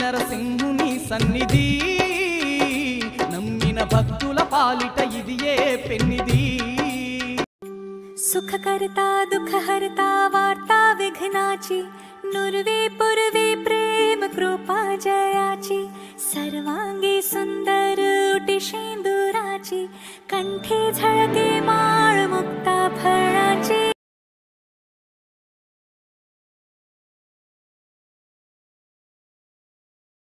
నరసింహుని సన్నిధి నమ్మిన భక్తుల పాలిట ఇదియే పెన్నిది सुखकर्ता दुःखहर्ता वार्ता विघ्नाची नुर्वे पूर्वे प्रेम कृपा जयाची सर्वांगी सुंदर